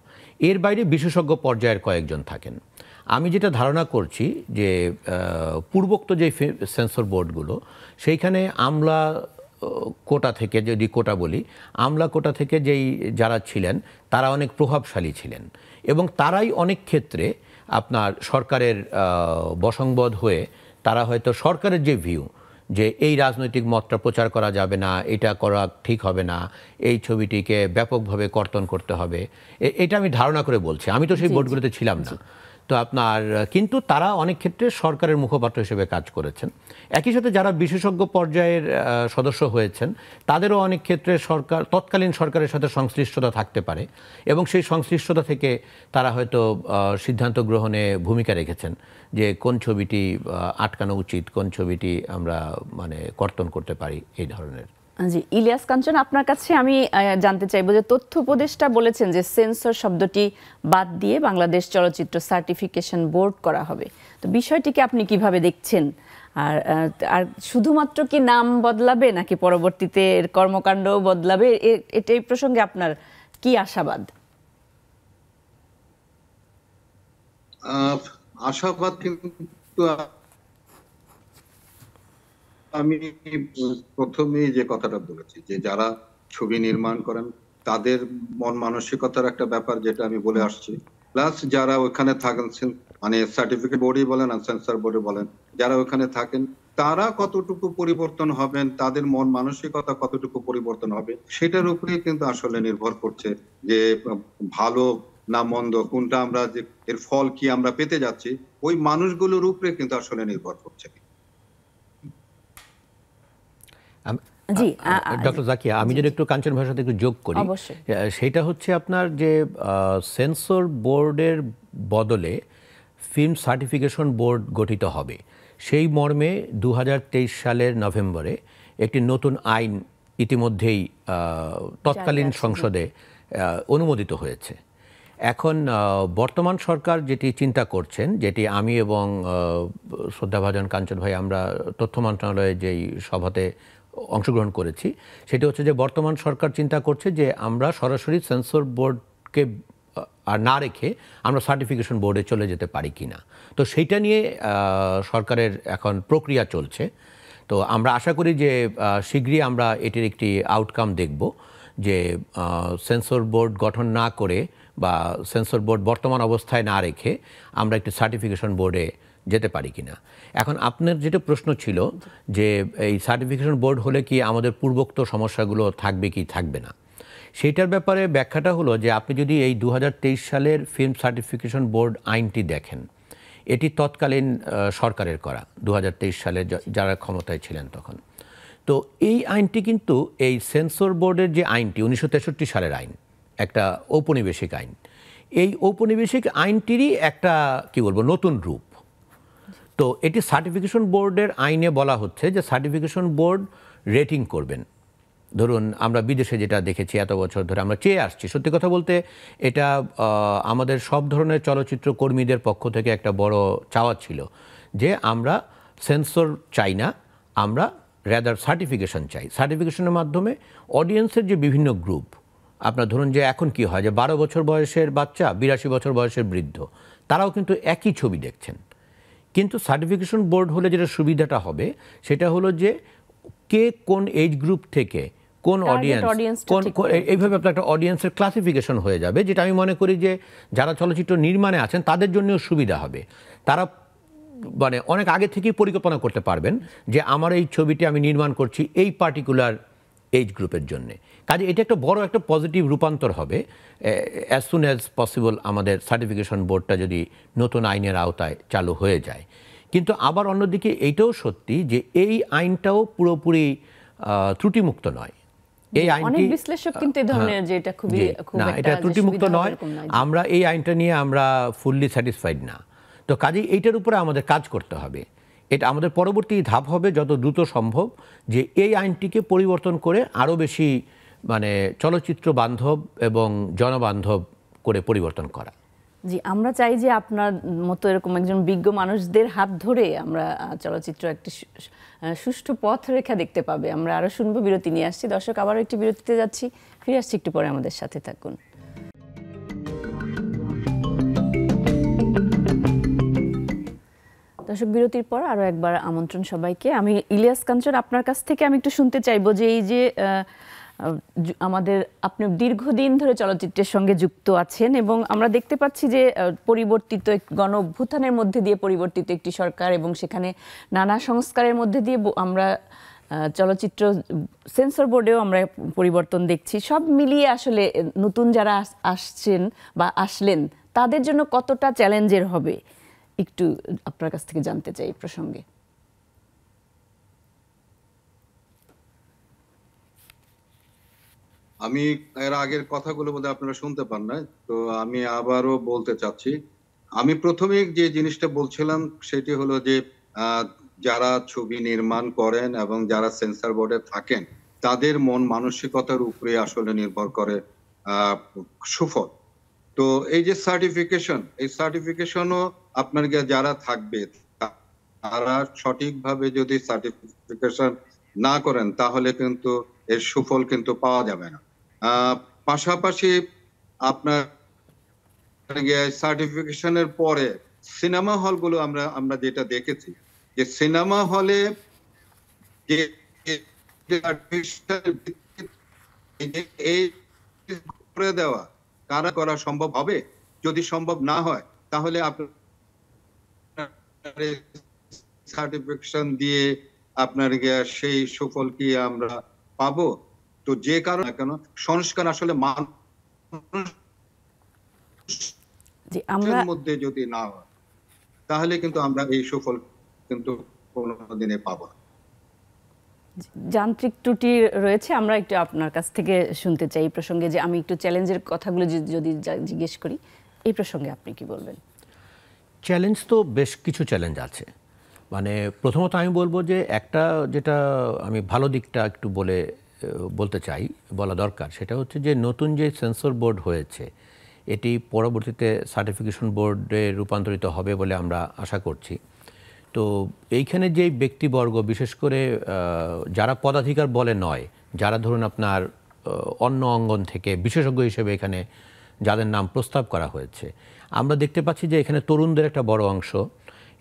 এর বাইরে বিশেষজ্ঞ পর্যায়ের কয়েকজন থাকেন। আমি যেটা ধারণা করছি যে পূর্বোক্ত যে সেন্সর বোর্ডগুলো, সেইখানে আমলা কোটা থেকে, যদি কোটা বলি, আমলা কোটা থেকে যারা ছিলেন তারা অনেক প্রভাবশালী ছিলেন, এবং তারাই অনেক ক্ষেত্রে আপনার সরকারের বশংবদ হয়ে তারা হয়তো সরকারের যে ভিউ, যে এই রাজনৈতিক মতটা প্রচার করা যাবে না, এটা করা ঠিক হবে না, এই ছবিটিকে ব্যাপকভাবে কর্তন করতে হবে, এটা আমি ধারণা করে বলছি। আমি তো সেই বোর্ডগুলোতে ছিলাম না, তো আপনার কিন্তু তারা অনেক ক্ষেত্রে সরকারের মুখপাত্র হিসেবে কাজ করেছেন। একই সাথে যারা বিশেষজ্ঞ পর্যায়ের সদস্য হয়েছেন, তাদেরও অনেক ক্ষেত্রে তৎকালীন সরকারের সাথে সংশ্লিষ্টতা থাকতে পারে, এবং সেই সংশ্লিষ্টতা থেকে তারা হয়তো সিদ্ধান্ত গ্রহণে ভূমিকা রেখেছেন যে কোন ছবিটি আটকানো উচিত, কোন ছবিটি আমরা মানে কর্তন করতে পারি, এই ধরনের। জি, ইলিয়াস কাঞ্চন, আপনার কাছে আমি জানতে চাইবো যে তথ্য উপদেষ্টা বলেছেন যে সেন্সর শব্দটি বাদ দিয়ে বাংলাদেশ চলচ্চিত্র সার্টিফিকেশন বোর্ড করা হবে, তো বিষয়টিকে আপনি কিভাবে দেখছেন? আর শুধুমাত্র কি নাম বদলাবে, নাকি পরবর্তীতে এর কর্মকাণ্ডও বদলাবে? এই প্রসঙ্গে আপনার কি আশাবাদ? আশাবাদ কিন্তু আমি প্রথমেই যে কথাটা বলেছি, যে যারা ছবি নির্মাণ করেন তাদের মন মানসিকতার একটা ব্যাপার, যেটা আমি বলে আসছি, প্লাস যারা ওখানে থাকেন মানে সার্টিফিকেট বোর্ডই বলেন আর সেন্সর বোর্ডে বলেন, যারা ওখানে থাকেন তারা কতটুকু পরিবর্তন হবেন, তাদের মন মানসিকতা কতটুকু পরিবর্তন হবে, সেটার উপরেই কিন্তু আসলে নির্ভর করছে যে ভালো না মন্দ কোনটা, আমরা যে এর ফল কি আমরা পেতে যাচ্ছি, ওই মানুষগুলোর উপরে কিন্তু আসলে নির্ভর করছে। জি ডক্টর জাকিয়া, আমি যদি একটু কাঞ্চন ভাইয়ের সাথে একটু যোগ করি, অবশ্যই। সেটা হচ্ছে আপনার যে সেন্সর বোর্ডের বদলে ফিল্ম সার্টিফিকেশন বোর্ড গঠিত হবে, সেই মর্মে 2023 সালের নভেম্বরে একটি নতুন আইন ইতিমধ্যেই তৎকালীন সংসদে অনুমোদিত হয়েছে। এখন বর্তমান সরকার যেটি চিন্তা করছেন, যেটি আমি এবং শ্রদ্ধাভাজন কাঞ্চন ভাই আমরা তথ্য মন্ত্রণালয়ে যেই সভাতে অংশগ্রহণ করেছি, সেটি হচ্ছে যে বর্তমান সরকার চিন্তা করছে যে আমরা সরাসরি সেন্সর বোর্ডকে আর না রেখে আমরা সার্টিফিকেশন বোর্ডে চলে যেতে পারি কি না। তো সেইটা নিয়ে সরকারের এখন প্রক্রিয়া চলছে। তো আমরা আশা করি যে শীঘ্রই আমরা এটির একটি আউটকাম দেখব, যে সেন্সর বোর্ড গঠন না করে বা সেন্সর বোর্ড বর্তমান অবস্থায় না রেখে আমরা একটি সার্টিফিকেশন বোর্ডে যেতে পারি কিনা। এখন আপনার যেটা প্রশ্ন ছিল যে এই সার্টিফিকেশন বোর্ড হলে কি আমাদের পূর্বোক্ত সমস্যাগুলো থাকবে কি থাকবে না, সেইটার ব্যাপারে ব্যাখ্যাটা হলো যে আপনি যদি এই 2023 সালের ফিল্ম সার্টিফিকেশন বোর্ড আইনটি দেখেন, এটি তৎকালীন সরকারের করা, 2023 সালে যারা ক্ষমতায় ছিলেন তখন। তো এই আইনটি কিন্তু এই সেন্সর বোর্ডের যে আইনটি 1963 সালের আইন, একটা ঔপনিবেশিক আইন, এই ঔপনিবেশিক আইনটিরই একটা কি বলবো নতুন রূপ। তো এটি সার্টিফিকেশন বোর্ডের আইনে বলা হচ্ছে যে সার্টিফিকেশন বোর্ড রেটিং করবেন। ধরুন আমরা বিদেশে যেটা দেখেছি এত বছর ধরে আমরা চেয়ে আসছি, সত্যি কথা বলতে এটা আমাদের সব ধরনের চলচ্চিত্র কর্মীদের পক্ষ থেকে একটা বড় চাওয়া ছিল যে আমরা সেন্সর চাই না, আমরা রেদার সার্টিফিকেশন চাই। সার্টিফিকেশনের মাধ্যমে অডিয়েন্সের যে বিভিন্ন গ্রুপ, আপনার ধরুন যে এখন কি হয় যে 12 বছর বয়সের বাচ্চা, 82 বছর বয়সের বৃদ্ধ, তারাও কিন্তু একই ছবি দেখছেন। কিন্তু সার্টিফিকেশন বোর্ড হলে যেটা সুবিধাটা হবে সেটা হলো যে কে কোন এজ গ্রুপ থেকে কোন অডিয়েন্স, এইভাবে আপনার একটা অডিয়েন্সের ক্লাসিফিকেশন হয়ে যাবে, যেটা আমি মনে করি যে যারা চলচ্চিত্র নির্মাণে আছেন তাদের জন্যও সুবিধা হবে। তারা মানে অনেক আগে থেকেই পরিকল্পনা করতে পারবেন যে আমার এই ছবিটি আমি নির্মাণ করছি এই পার্টিকুলার এজ গ্রুপের জন্যে। কাজে এটা একটা বড় একটা পজিটিভ রূপান্তর হবে অ্যাজ সুন অ্যাজ পসিবল আমাদের সার্টিফিকেশন বোর্ডটা যদি নতুন আইনের আওতায় চালু হয়ে যায়। কিন্তু আবার অন্যদিকে এইটাও সত্যি যে এই আইনটাও পুরোপুরি ত্রুটিমুক্ত নয়। এই আইনটি বিশ্লেষক কিন্তু এই ধরনের যে এটা খুবই না, এটা ত্রুটিমুক্ত নয়। আমরা এই আইনটা নিয়ে আমরা ফুললি স্যাটিসফাইড না। তো কাজেই এইটার উপরে আমাদের কাজ করতে হবে। এটা আমাদের পরবর্তী ধাপ হবে যত দ্রুত সম্ভব যে এই আইনটিকে পরিবর্তন করে আরও বেশি মানে চলচ্চিত্র বান্ধব এবং জনবান্ধব করে পরিবর্তন করা। জি, আমরা চাই যে আপনার মতো এরকম একজন বিজ্ঞ মানুষদের হাত ধরে আমরা চলচ্চিত্র একটি সুষ্ঠু পথ রেখা দেখতে পাবে। আমরা আরও শুনবো, বিরতি নিয়ে আসছি। দর্শক, আবারও একটি বিরতিতে যাচ্ছি, ফিরে আসছি একটু পরে, আমাদের সাথে থাকুন। দর্শক, বিরতির পর আরও একবার আমন্ত্রণ সবাইকে। আমি ইলিয়াস কাঞ্চন, আপনার কাছ থেকে আমি একটু শুনতে চাইবো যে এই যে আমাদের আপনি দীর্ঘদিন ধরে চলচ্চিত্রের সঙ্গে যুক্ত আছেন এবং আমরা দেখতে পাচ্ছি যে পরিবর্তিত গণ অভ্যুত্থানের মধ্যে দিয়ে পরিবর্তিত একটি সরকার এবং সেখানে নানা সংস্কারের মধ্যে দিয়ে আমরা চলচ্চিত্র সেন্সর বোর্ডেও আমরা পরিবর্তন দেখছি। সব মিলিয়ে আসলে নতুন যারা আসছেন বা আসলেন তাদের জন্য কতটা চ্যালেঞ্জের হবে একটু আপনার কাছ থেকে জানতে চাই এই প্রসঙ্গে। আমি এর আগের কথাগুলো বোধহয় আপনারা শুনতে পান না, তো আমি আবারও বলতে চাচ্ছি। আমি প্রথমে যে জিনিসটা বলছিলাম সেটি হলো যে যারা ছবি নির্মাণ করেন এবং যারা সেন্সর বোর্ডে থাকেন তাদের মন মানসিকতার উপরে আসলে নির্ভর করে সুফল। তো এই যে সার্টিফিকেশন, এই সার্টিফিকেশনও আপনার যারা থাকবে তারা সঠিকভাবে যদি সার্টিফিকেশন না করেন তাহলে কিন্তু এর সুফল কিন্তু পাওয়া যাবে না। পাশাপাশি আপনার সার্টিফিকেশনের পরে সিনেমা হলগুলো আমরা যেটা দেখেছি যে সিনেমা হলে যে করে দেওয়া কারা করা সম্ভব হবে, যদি সম্ভব না হয় তাহলে আপনার সার্টিফিকেশন দিয়ে আপনার সেই সুফল কি আমরা পাবো? তো যে কারণে কেন সংস্কার আসলে মানুষের মধ্যে যদি না হয় তাহলে কিন্তু আমরা এই সুফল কিন্তু কোনোদিনে পাবো না। যান্ত্রিক ত্রুটি রয়েছে, আমরা একটু আপনার কাছ থেকে শুনতে চাই এই প্রসঙ্গে, যে আমি একটু চ্যালেঞ্জের কথাগুলো যদি জিজ্ঞেস করি এই প্রসঙ্গে আপনি কি বলবেন? চ্যালেঞ্জ তো বেশ কিছু চ্যালেঞ্জ আছে। মানে প্রথমত আমি বলবো যে একটা যেটা আমি ভালো দিকটা একটু বলতে চাই, বলা দরকার, সেটা হচ্ছে যে নতুন যে সেন্সর বোর্ড হয়েছে এটি পরবর্তীতে সার্টিফিকেশন বোর্ডে রূপান্তরিত হবে বলে আমরা আশা করছি। তো এইখানে যে ব্যক্তিবর্গ, বিশেষ করে যারা পদাধিকার বলে নয়, যারা ধরুন আপনার অন্য অঙ্গন থেকে বিশেষজ্ঞ হিসেবে এখানে যাদের নাম প্রস্তাব করা হয়েছে, আমরা দেখতে পাচ্ছি যে এখানে তরুণদের একটা বড় অংশ,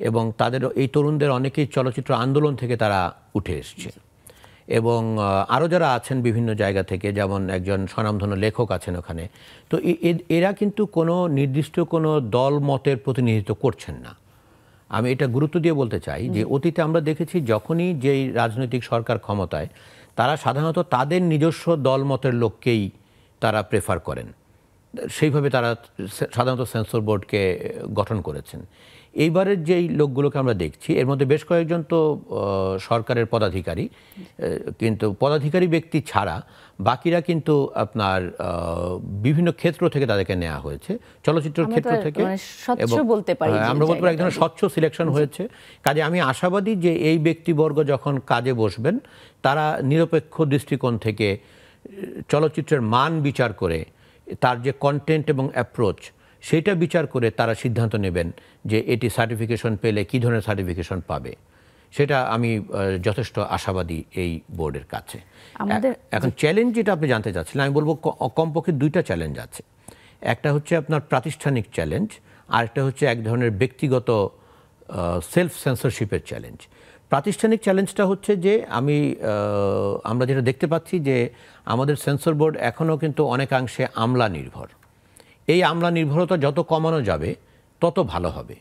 এবং তাদের এই তরুণদের অনেকেই চলচ্চিত্র আন্দোলন থেকে তারা উঠে এসছে, এবং আরও যারা আছেন বিভিন্ন জায়গা থেকে, যেমন একজন স্বনামধন্য লেখক আছেন ওখানে। তো এরা কিন্তু কোনো নির্দিষ্ট কোনো দল মতের প্রতিনিধিত্ব করছেন না। আমি এটা গুরুত্ব দিয়ে বলতে চাই যে অতীতে আমরা দেখেছি যখনই যেই রাজনৈতিক সরকার ক্ষমতায়, তারা সাধারণত তাদের নিজস্ব দলমতের লোককেই তারা প্রেফার করেন, সেইভাবে তারা সাধারণত সেন্সর বোর্ডকে গঠন করেছেন। এইবারের যেই লোকগুলোকে আমরা দেখছি এর মধ্যে বেশ কয়েকজন তো সরকারের পদাধিকারী, কিন্তু পদাধিকারী ব্যক্তি ছাড়া বাকিরা কিন্তু আপনার বিভিন্ন ক্ষেত্র থেকে তাদেরকে নেওয়া হয়েছে, চলচ্চিত্র ক্ষেত্র থেকে, এবং আমরা বলতে পারি এক ধরনের স্বচ্ছ সিলেকশন হয়েছে। কাজে আমি আশাবাদী যে এই ব্যক্তিবর্গ যখন কাজে বসবেন তারা নিরপেক্ষ দৃষ্টিকোণ থেকে চলচ্চিত্রের মান বিচার করে, তার যে কন্টেন্ট এবং অ্যাপ্রোচ সেইটা বিচার করে তারা সিদ্ধান্ত নেবেন যে এটি সার্টিফিকেশন পেলে কী ধরনের সার্টিফিকেশন পাবে। সেটা আমি যথেষ্ট আশাবাদী এই বোর্ডের কাছে। এখন চ্যালেঞ্জ যেটা আপনি জানতে চাচ্ছিলেন, আমি বলবো কমপক্ষে দুইটা চ্যালেঞ্জ আছে। একটা হচ্ছে আপনার প্রাতিষ্ঠানিক চ্যালেঞ্জ, আর একটা হচ্ছে এক ধরনের ব্যক্তিগত সেলফ সেন্সরশিপের চ্যালেঞ্জ। প্রাতিষ্ঠানিক চ্যালেঞ্জটা হচ্ছে যে আমরা যেটা দেখতে পাচ্ছি যে আমাদের সেন্সর বোর্ড এখনও কিন্তু অনেকাংশে আমলা নির্ভর। এই আমলা নির্ভরতা যত কমানো যাবে তত ভালো হবে।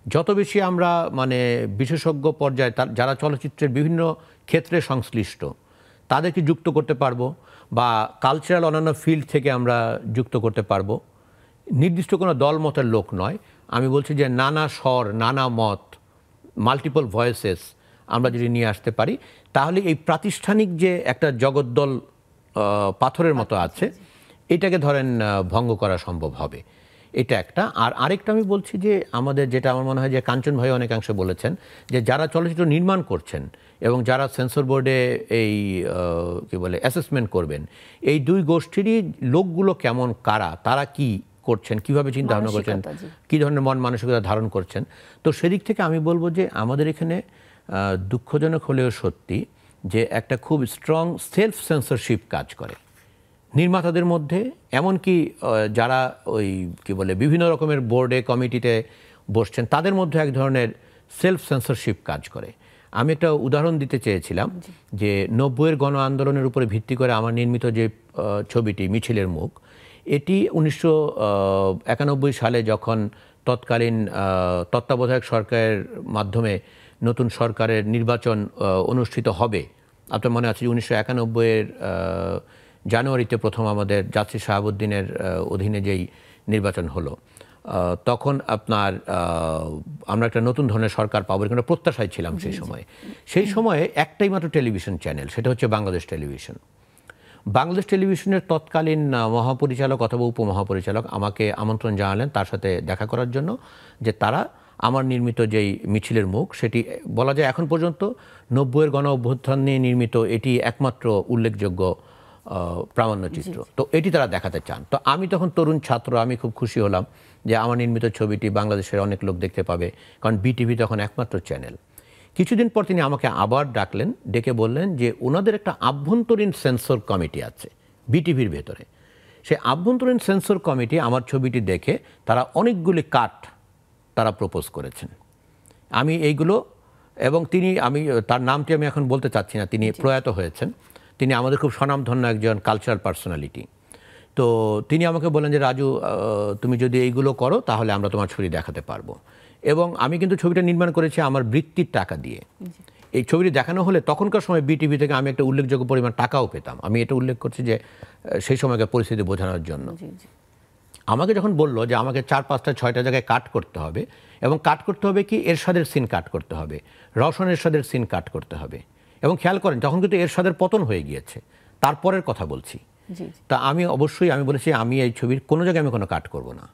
যত বেশি আমরা মানে বিশেষজ্ঞ পর্যায়ে যারা চলচ্চিত্রের বিভিন্ন ক্ষেত্রে সংশ্লিষ্ট তাদেরকে যুক্ত করতে পারবো, বা কালচারাল অন্যান্য ফিল্ড থেকে আমরা যুক্ত করতে পারবো, নির্দিষ্ট কোনো দলমতের লোক নয়, আমি বলছি যে নানা স্বর, নানা মত, মাল্টিপল ভয়েসেস আমরা যদি নিয়ে আসতে পারি, তাহলে এই প্রাতিষ্ঠানিক যে একটা জগদ্দল পাথরের মতো আছে এটাকে ধরেন ভঙ্গ করা সম্ভব হবে। এটা একটা। আর আরেকটা আমি বলছি যে আমাদের যেটা আমার মনে হয় যে কাঞ্চন ভাই অনেকাংশে বলেছেন, যে যারা চলচ্চিত্র নির্মাণ করছেন এবং যারা সেন্সর বোর্ডে এই কি বলে অ্যাসেসমেন্ট করবেন, এই দুই গোষ্ঠীরই লোকগুলো কেমন, কারা, তারা কি করছেন, কিভাবে চিন্তা ভাবনা করছেন, কী ধরনের মন মানসিকতা ধারণ করছেন। তো সেদিক থেকে আমি বলবো যে আমাদের এখানে দুঃখজনক হলেও সত্যি যে একটা খুব স্ট্রং সেলফ সেন্সরশিপ কাজ করে নির্মাতাদের মধ্যে, এমনকি যারা ওই কি বলে বিভিন্ন রকমের বোর্ডে কমিটিতে বসছেন তাদের মধ্যে এক ধরনের সেলফ সেন্সরশিপ কাজ করে। আমি একটা উদাহরণ দিতে চেয়েছিলাম যে 90-এর গণ আন্দোলনের উপরে ভিত্তি করে আমার নির্মিত যে ছবিটি মিছিলের মুখ, এটি 1991 সালে যখন তৎকালীন তত্ত্বাবধায়ক সরকারের মাধ্যমে নতুন সরকারের নির্বাচন অনুষ্ঠিত হবে, আপনার মনে আছে 1991-এর জানুয়ারিতে প্রথম আমাদের যাত্রী শাহাবুদ্দিনের অধীনে যেই নির্বাচন হলো, তখন আপনার আমরা একটা নতুন ধরনের সরকার পাবো এরকম প্রত্যাশায় ছিলাম সেই সময়ে একটাই মাত্র টেলিভিশন চ্যানেল, সেটা হচ্ছে বাংলাদেশ টেলিভিশন। বাংলাদেশ টেলিভিশনের তৎকালীন মহাপরিচালক অথবা উপমহাপরিচালক আমাকে আমন্ত্রণ জানালেন তার সাথে দেখা করার জন্য, যে তারা আমার নির্মিত যেই মিছিলের মুখ, সেটি বলা যায় এখন পর্যন্ত 90-এর গণ অভ্যুত্থান নিয়ে নির্মিত এটি একমাত্র উল্লেখযোগ্য প্রামাণ্যচিত্র। তো এটি তারা দেখাতে চান। তো আমি তখন তরুণ ছাত্র, আমি খুব খুশি হলাম যে আমার নির্মিত ছবিটি বাংলাদেশের অনেক লোক দেখতে পাবে, কারণ বিটিভি তখন একমাত্র চ্যানেল। কিছুদিন পর তিনি আমাকে আবার ডাকলেন, ডেকে বললেন যে ওনাদের একটা আভ্যন্তরীণ সেন্সর কমিটি আছে বিটিভির ভেতরে। সেই আভ্যন্তরীণ সেন্সর কমিটি আমার ছবিটি দেখে তারা অনেকগুলি কাট তারা প্রপোজ করেছেন। আমি এইগুলো, এবং আমি তার নামটি আমি এখন বলতে চাচ্ছি না, তিনি প্রয়াত হয়েছেন, তিনি আমাদের খুব স্বনামধন্য একজন কালচারাল পার্সোনালিটি। তো তিনি আমাকে বললেন যে রাজু, তুমি যদি এইগুলো করো তাহলে আমরা তোমার ছবি দেখাতে পারবো। এবং আমি কিন্তু ছবিটা নির্মাণ করেছি আমার বৃত্তির টাকা দিয়ে। এই ছবিটি দেখানো হলে তখনকার সময় বিটিভি থেকে আমি একটা উল্লেখযোগ্য পরিমাণ টাকাও পেতাম। আমি এটা উল্লেখ করছি যে সেই সময়কার পরিস্থিতি বোঝানোর জন্য। আমাকে যখন বললো যে আমাকে 4-5টা 6টা জায়গায় কাট করতে হবে, এবং কাট করতে হবে কি, এরশাদের সিন কাট করতে হবে, রওশন এরশাদের সিন কাট করতে হবে। এবং খেয়াল করেন তখন কিন্তু এরশাদের পতন হয়ে গিয়েছে, তারপরের কথা বলছি। তা আমি অবশ্যই আমি বলেছি আমি এই ছবির কোনো জায়গায় আমি কোনো কাট করব না।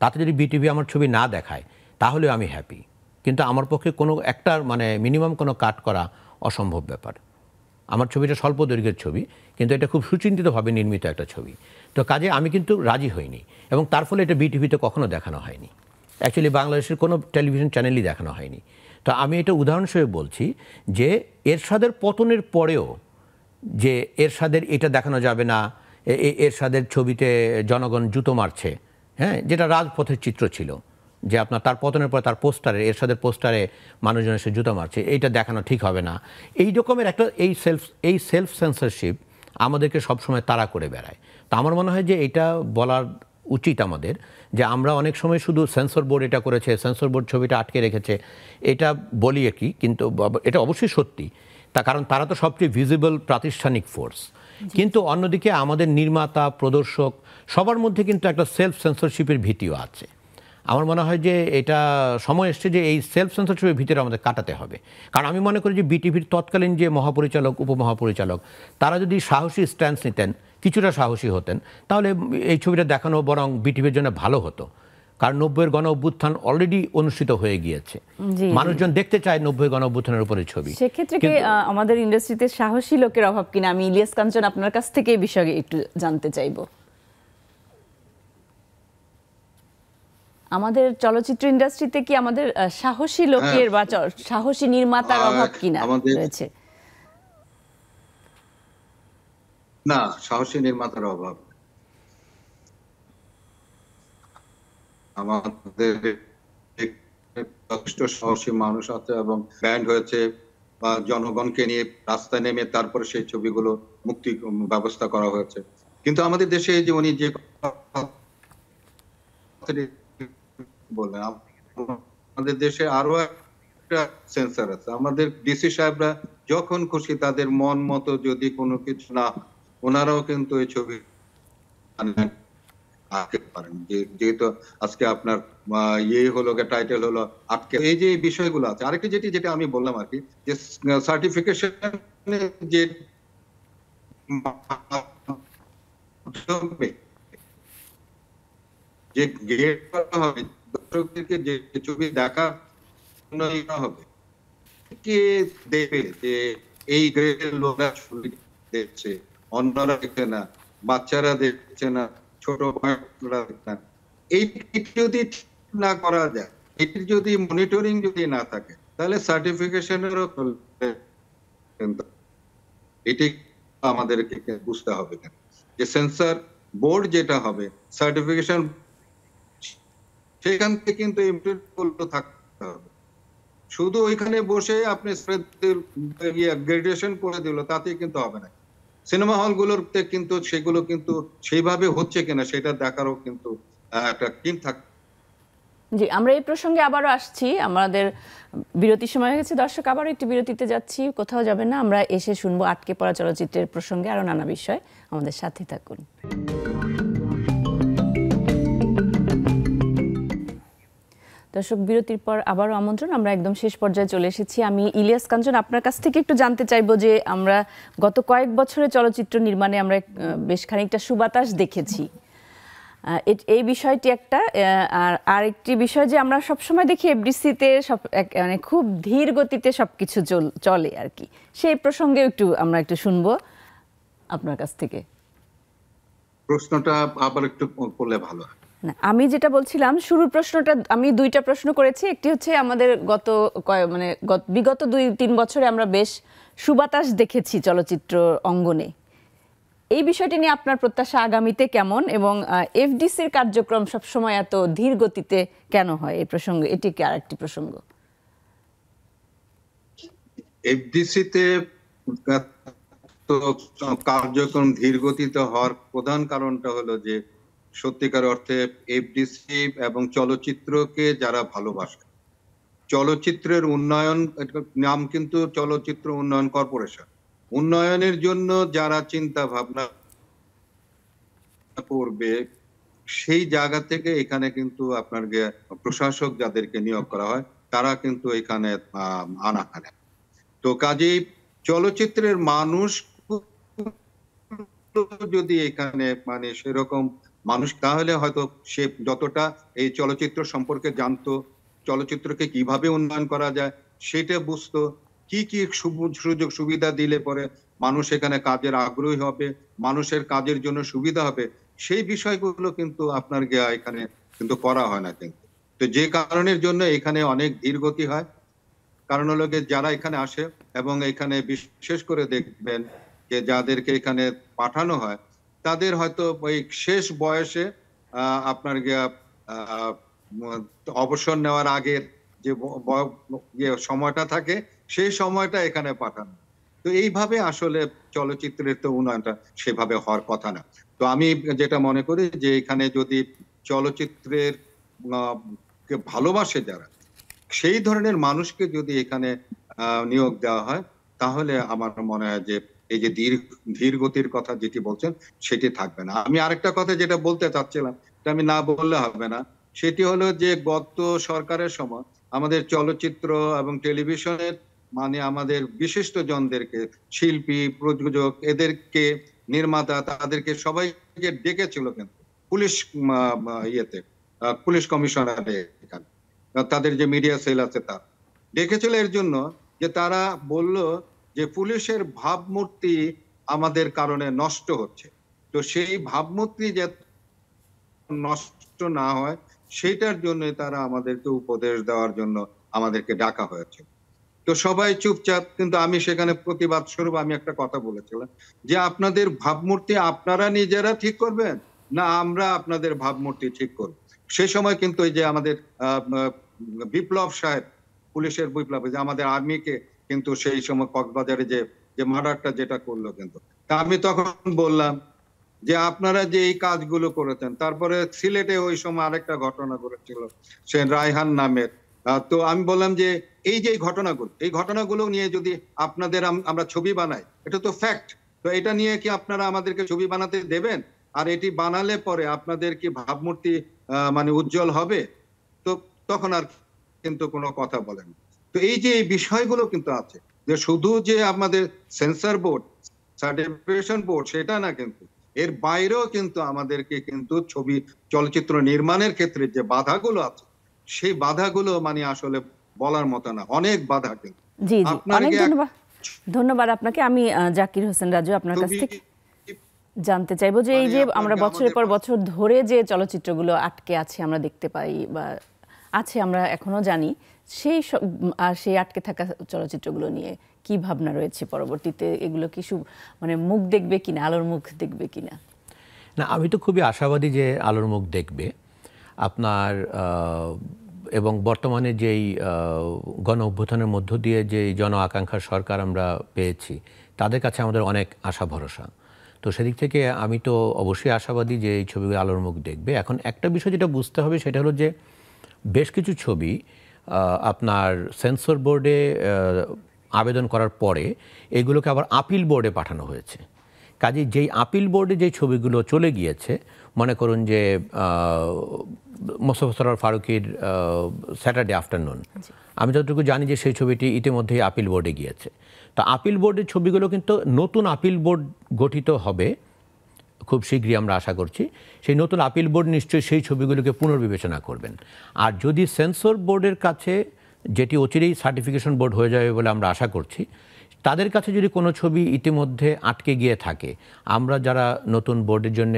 তাতে যদি বিটিভি আমার ছবি না দেখায় তাহলে আমি হ্যাপি, কিন্তু আমার পক্ষে কোনো একটা মানে মিনিমাম কোনো কাট করা অসম্ভব ব্যাপার। আমার ছবিটা স্বল্প দৈর্ঘ্যের ছবি, কিন্তু এটা খুব সুচিন্তিতভাবে নির্মিত একটা ছবি। তো কাজে আমি কিন্তু রাজি হইনি, এবং তার ফলে এটা বিটিভিতে কখনো দেখানো হয়নি। অ্যাকচুয়ালি বাংলাদেশের কোনো টেলিভিশন চ্যানেলই দেখানো হয়নি। তো আমি এটা উদাহরণস্বরূপ বলছি যে এরশাদের পতনের পরেও যে এরশাদের এটা দেখানো যাবে না, এরশাদের ছবিতে জনগণ জুতো মারছে, হ্যাঁ, যেটা রাজপথের চিত্র ছিল, যে আপনার তার পতনের পরে তার পোস্টারে, এরশাদের পোস্টারে মানুষজন এসে জুতো মারছে, এইটা দেখানো ঠিক হবে না। এই রকমের একটা এই সেলফ সেন্সরশিপ আমাদেরকে সবসময় তাড়া করে বেড়ায়। তো আমার মনে হয় যে এটা বলার উচিত আমাদের, যে আমরা অনেক সময় শুধু সেন্সর বোর্ড এটা করেছে, সেন্সর বোর্ড ছবিটা আটকে রেখেছে, এটা বলি কি, কিন্তু এটা অবশ্যই সত্যি, কারণ তারা তো সবচেয়ে ভিজিবল প্রাতিষ্ঠানিক ফোর্স। কিন্তু অন্যদিকে আমাদের নির্মাতা, প্রদর্শক সবার মধ্যে কিন্তু একটা সেলফ সেন্সরশিপের ভীতিও আছে। আমার মনে হয় যে এটা সময় এসছে যে এই সেলফ সেন্সরশিপের ভিতরে আমাদের কাটাতে হবে। কারণ আমি মনে করি যে বিটিভির তৎকালীন যে মহাপরিচালক, উপমহাপরিচালক, তারা যদি সাহসী স্ট্যান্স নিতেন, কিছুটা সাহসী হতেন, তাহলে এই ছবিটা দেখানো বরং বিটিভির জন্য ভালো হতো। কারণ 90-এর গণ অভ্যুত্থান অলরেডি অনুষ্ঠিত হয়ে গিয়েছে, মানুষজন দেখতে চায় 90-এর গণ অভ্যুত্থানের উপরে ছবি। সেক্ষেত্রে কি আমাদের ইন্ডাস্ট্রিতে সাহসী লোকের অভাব কিনা, আমি ইলিয়াস কাঞ্চন আপনার কাছ থেকে এই বিষয়ে একটু জানতে চাইবো। আমাদের চলচ্চিত্র ইন্ডাস্ট্রিতে কি আমাদের সাহসী লোকের বা সাহসী নির্মাতার অভাব কিনা রয়েছে? না, সাহসী নির্মাতার অভাব আমাদের যথেষ্ট সাহসী মানুষ আছে, এবং ব্যান্ড হয়েছে বা জনগণকে নিয়ে রাস্তায় নেমে তারপরে সেই ছবিগুলো মুক্তি ব্যবস্থা করা হয়েছে। কিন্তু আমাদের দেশে যে উনি যে বললেন, আমাদের দেশে আরো একটা সেন্সর আছে। আমাদের ডিসি সাহেবরা যখন খুশি তাদের মন মতো যদি কোনো কিছু না, ওনারাও কিন্তু এই ছবি আটকে পারেন। যেহেতু আজকে আপনার হলো, টাইটেল হলো আটকে, এই যে বিষয়গুলো আছে। আরেকটা যেটা আমি বললাম আর কি, যে সার্টিফিকেশন যে যে গ্রেড করা হবে, দর্শকদেরকে যে ছবি দেখার হবে, কে দেখবে যে এই গ্রেডের লোকরা ছবি দেখছে, অন্যরা দেখছে না, বাচ্চারা দেখছে না, ছোট বয়সরা দেখছে না। এই যদি না করা যায়, এটির যদি মনিটরিং যদি না থাকে, তাহলে সার্টিফিকেশনেরও এটি আমাদেরকে বুঝতে হবে যে সেন্সর বোর্ড যেটা হবে, সার্টিফিকেশন সেখান থেকে কিন্তু ইমপ্লিমেন্ট থাকতে হবে। শুধু ওইখানে বসে আপনি গ্রাজুয়েশন করে দিল, তাতে কিন্তু হবে না। সিনেমা হলগুলোতে কিন্তু সেগুলো কিন্তু সেইভাবে হচ্ছে কিনা সেটা দেখারও কিন্তু একটা টিম থাকে। জি, আমরা এই প্রসঙ্গে আবারও আসছি। আমাদের বিরতির সময় হয়ে গেছে। দর্শক, আবারও একটি বিরতিতে যাচ্ছি, কোথাও যাবেন না। আমরা এসে শুনবো আটকে পড়া চলচ্চিত্রের প্রসঙ্গে আরো নানা বিষয়। আমাদের সাথে থাকুন। দর্শক, বিরতির পর আবারও আমন্ত্রণ। আমরা একদম শেষ পর্যায়ে চলে এসেছি। আমি ইলিয়াস কাঞ্চন আপনার কাছ থেকে একটু জানতে চাইবো যে আমরা গত কয়েক বছরে চলচ্চিত্র নির্মাণে আমরা বেশ খানিকটা সুবাতাস দেখেছি। এই বিষয়টি একটা, আর আরেকটি বিষয় যে আমরা সবসময় দেখি এফডিসিতে মানে খুব ধীর গতিতে সবকিছু চলে আর কি। সেই প্রসঙ্গে আমরা একটু শুনবো আপনার কাছ থেকে। প্রশ্নটা আবার একটু করলে ভালো হয়। আমি যেটা বলছিলাম, শুরুর প্রশ্নটা আমি দুইটা প্রশ্ন করেছি। একটি হচ্ছে আমাদের বিগত 2-3 বছরে আমরা বেশ সুবাতাস দেখেছি চলচ্চিত্র অঙ্গনে। এই বিষয়টি নিয়ে আপনার প্রত্যাশা আগামীতে কেমন, এবং এফডিসির কার্যক্রম সবসময় এত ধীর গতিতে কেন হয়, এই প্রসঙ্গে এটি কি আরেকটি প্রসঙ্গ? এফডিসিতে কার্যক্রম ধীর গতিতে হওয়ার প্রধান কারণটা হলো যে সত্যিকার অর্থে এফডিসি এবং চলচ্চিত্রকে যারা ভালোবাসে, চলচ্চিত্রের উন্নয়ন, নাম কিন্তু চলচ্চিত্র উন্নয়ন কর্পোরেশন, উন্নয়নের জন্য যারা চিন্তা ভাবনা করবে সেই জায়গা থেকে এখানে কিন্তু আপনার প্রশাসক যাদেরকে নিয়োগ করা হয় তারা কিন্তু এখানে আনা খানে। তো কাজেই চলচ্চিত্রের মানুষ যদি এখানে মানে সেরকম মানুষ, তাহলে হয়তো সে যতটা এই চলচ্চিত্র সম্পর্কে জানতো, চলচ্চিত্রকে কিভাবে উন্নয়ন করা যায় সেটা বুঝতো, কি কি সুযোগ সুবিধা দিলে পরে মানুষ এখানে কাজের আগ্রহী হবে, মানুষের কাজের জন্য সুবিধা হবে, সেই বিষয়গুলো কিন্তু আপনার এখানে কিন্তু করা হয় না কিন্তু। তো যে কারণের জন্য এখানে অনেক ধীরগতি হয়। কারণ হলো যারা এখানে আসে এবং এখানে বিশেষ করে দেখবেন যে যাদেরকে এখানে পাঠানো হয় তাদের হয়তো ওই শেষ বয়সে আপনার অবসর নেওয়ার আগের যে সময়টা থাকে সেই সময়টা এখানে পাঠানো। তো এইভাবে আসলে চলচ্চিত্রের তো উন্নয়নটা সেভাবে হওয়ার কথা না। তো আমি যেটা মনে করি যে এখানে যদি চলচ্চিত্রের ভালোবাসে যারা, সেই ধরনের মানুষকে যদি এখানে নিয়োগ দেওয়া হয় তাহলে আমার মনে হয় যে এই যে ধীর গতির কথা যেটি বলছেন সেটি থাকবে না। আমি আরেকটা কথা যেটা বলতে চাচ্ছিলাম, এটা আমি না বললে হবে না, সেটি হলো যে গত সরকারের সময় আমাদের চলচ্চিত্র এবং টেলিভিশনের মানে আমাদের বিশিষ্ট জনদেরকে, শিল্পী, প্রযোজক, এদেরকে, নির্মাতা, তাদেরকে সবাইকে ডেকেছিল কিন্তু পুলিশ ইয়েতে, পুলিশ কমিশনারে, এখানে তাদের যে মিডিয়া সেল আছে তা ডেকেছিল এর জন্য যে তারা বলল যে পুলিশের ভাবমূর্তি আমাদের কারণে নষ্ট হচ্ছে। তো সেই ভাবমূর্তি যে নষ্ট না হয় সেটার জন্য তারা আমাদেরকে উপদেশ দেওয়ার জন্য আমাদেরকে ডাকা হয়েছে। তো সবাই চুপচাপ, কিন্তু আমি সেখানে প্রতিবাদ স্বরূপ আমি একটা কথা বলেছিলাম যে আপনাদের ভাবমূর্তি আপনারা নিজেরা ঠিক করবেন না আমরা আপনাদের ভাবমূর্তি ঠিক করব। সেই সময় কিন্তু ওই যে আমাদের বিপ্লব সাহেব, পুলিশের বিপ্লব, যে আমাদের আর্মিকে কিন্তু সেই সময় কক্সবাজারে যে মার্ডারটা যেটা করলো কিন্তু, তা আমি তখন বললাম যে আপনারা যে এই কাজগুলো করেছেন, তারপরে সিলেটে ওই সময় আরেকটা ঘটনা ঘটেছিল সে রায়হান নামের, তো আমি বললাম যে এই যে এই ঘটনাগুলো নিয়ে যদি আপনাদের আমরা ছবি বানাই, এটা তো ফ্যাক্ট, তো এটা নিয়ে কি আপনারা আমাদেরকে ছবি বানাতে দেবেন? আর এটি বানালে পরে আপনাদের কি ভাবমূর্তি মানে উজ্জ্বল হবে? তো তখন আর কিন্তু কোনো কথা বলেন। তো এই যে এই বিষয়গুলো কিন্তু আছে, যে শুধু যে আমাদের সেন্সর বোর্ড, সার্টিফিকেশন বোর্ড সেটা না, কিন্তু এর বাইরেও কিন্তু আমাদেরকে কিন্তু চলচ্চিত্র নির্মাণের ক্ষেত্রে যে বাধাগুলো আছে সেই বাধাগুলো মানে আসলে বলার মতো না, অনেক বাধা কিন্তু। জি জি, অনেক ধন্যবাদ আপনাকে। আমি জাকির হোসেন রাজু আপনার কাছ থেকে জানতে চাইবো যে এই যে আমরা বছরের পর বছর ধরে যে চলচ্চিত্রগুলো আটকে আছে আমরা দেখতে পাই বা আছে আমরা এখনো জানি, সেই আটকে থাকা চলচ্চিত্রগুলো নিয়ে কি ভাবনা রয়েছে পরবর্তীতে? এগুলো কি মানে মুখ দেখবে কিনা, আলোর মুখ দেখবে কিনা? না, আমি তো খুবই আশাবাদী যে আলোর মুখ দেখবে আপনার, এবং বর্তমানে যেই গণ অভ্যুত্থানের মধ্য দিয়ে যে জন আকাঙ্ক্ষার সরকার আমরা পেয়েছি তাদের কাছে আমাদের অনেক আশা ভরসা। তো সেদিক থেকে আমি তো অবশ্যই আশাবাদী যে এই ছবিগুলো আলোর মুখ দেখবে। এখন একটা বিষয় যেটা বুঝতে হবে সেটা হলো যে বেশ কিছু ছবি আপনার সেন্সর বোর্ডে আবেদন করার পরে এগুলোকে আবার আপিল বোর্ডে পাঠানো হয়েছে। কাজেই যেই আপিল বোর্ডে যে ছবিগুলো চলে গিয়েছে, মনে করুন যে মোস্তফা সরোয়ার ফারুকীর স্যাটারডে আফটারনুন, আমি যতটুকু জানি যে সেই ছবিটি ইতিমধ্যেই আপিল বোর্ডে গিয়েছে। তো আপিল বোর্ডের ছবিগুলো কিন্তু নতুন আপিল বোর্ড গঠিত হবে খুব শীঘ্রই, আমরা আশা করছি। সেই নতুন আপিল বোর্ড নিশ্চয়ই সেই ছবিগুলোকে পুনর্বিবেচনা করবেন। আর যদি সেন্সর বোর্ডের কাছে, যেটি অচিরেই সার্টিফিকেশন বোর্ড হয়ে যাবে বলে আমরা আশা করছি, তাদের কাছে যদি কোনো ছবি ইতিমধ্যে আটকে গিয়ে থাকে, আমরা যারা নতুন বোর্ডের জন্য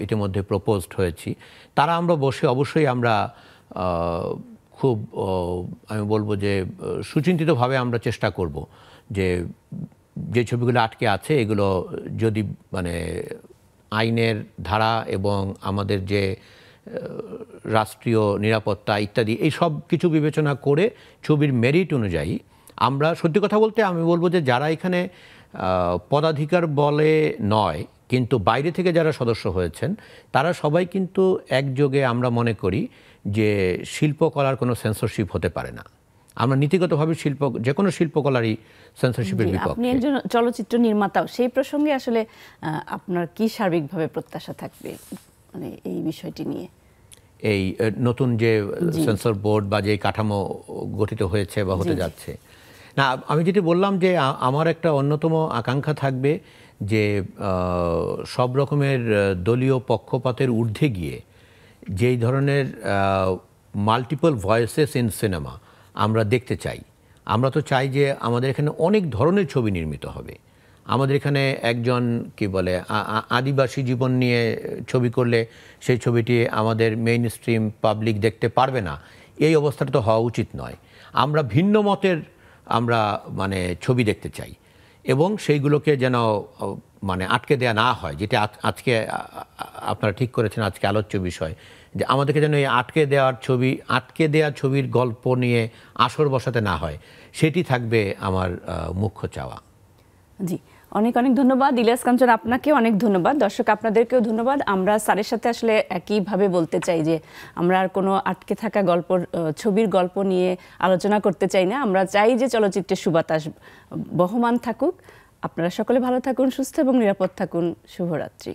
ইতিমধ্যে প্রপোজড হয়েছি তারা আমরা বসে অবশ্যই আমরা খুব আমি বলবো যে সুচিন্তিতভাবে আমরা চেষ্টা করব যে ছবিগুলো আটকে আছে এগুলো যদি মানে আইনের ধারা এবং আমাদের যে রাষ্ট্রীয় নিরাপত্তা ইত্যাদি এই সব কিছু বিবেচনা করে ছবির মেরিট অনুযায়ী আমরা, সত্যি কথা বলতে আমি বলবো যে যারা এখানে পদাধিকার বলে নয়, কিন্তু বাইরে থেকে যারা সদস্য হয়েছেন তারা সবাই কিন্তু একযোগে আমরা মনে করি যে শিল্পকলার কোনো সেন্সরশিপ হতে পারে না। আমরা নীতিগতভাবে যে কোনো শিল্পকলারই সেন্সরশিপের আপনি বিপক্ষে। একজন চলচ্চিত্র নির্মাতাও, সেই প্রসঙ্গে আসলে আপনার কি সার্বিকভাবে প্রত্যাশা থাকবে মানে এই বিষয়টি নিয়ে? এই নতুন যে সেন্সর বোর্ড বা যে কাঠামো গঠিত হয়েছে বা হতে যাচ্ছে, না আমি যেটি বললাম যে আমার একটা অন্যতম আকাঙ্ক্ষা থাকবে যে সব রকমের দলীয় পক্ষপাতের ঊর্ধ্বে গিয়ে যেই ধরনের মাল্টিপল ভয়েসেস ইন সিনেমা আমরা দেখতে চাই। আমরা তো চাই যে আমাদের এখানে অনেক ধরনের ছবি নির্মিত হবে। আমাদের এখানে একজন কি বলে আদিবাসী জীবন নিয়ে ছবি করলে সেই ছবিটি আমাদের মেইন স্ট্রিম পাবলিক দেখতে পারবে না, এই অবস্থাটা তো হওয়া উচিত নয়। আমরা ভিন্ন মতের আমরা মানে ছবি দেখতে চাই এবং সেইগুলোকে যেন মানে আটকে দেয়া না হয়, যেটা আজকে আপনারা ঠিক করেছেন আজকে আলোচ্য বিষয়, যে আমাদেরকে যেন এই আটকে দেওয়া ছবির গল্প নিয়ে আসর বসাতে না হয়, সেটি থাকবে আমার মুখ্য চাওয়া। জি, অনেক অনেক ধন্যবাদ ইলিয়াস কাঞ্চন, আপনাকে অনেক ধন্যবাদ। দর্শক আপনাদেরকেও ধন্যবাদ। আমরা স্যারের সাথে আসলে একইভাবে বলতে চাই যে আমরা আর কোনো আটকে থাকা ছবির গল্প নিয়ে আলোচনা করতে চাই না। আমরা চাই যে চলচ্চিত্রের সুবাতাস বহমান থাকুক। আপনারা সকলে ভালো থাকুন, সুস্থ এবং নিরাপদ থাকুন। শুভরাত্রি।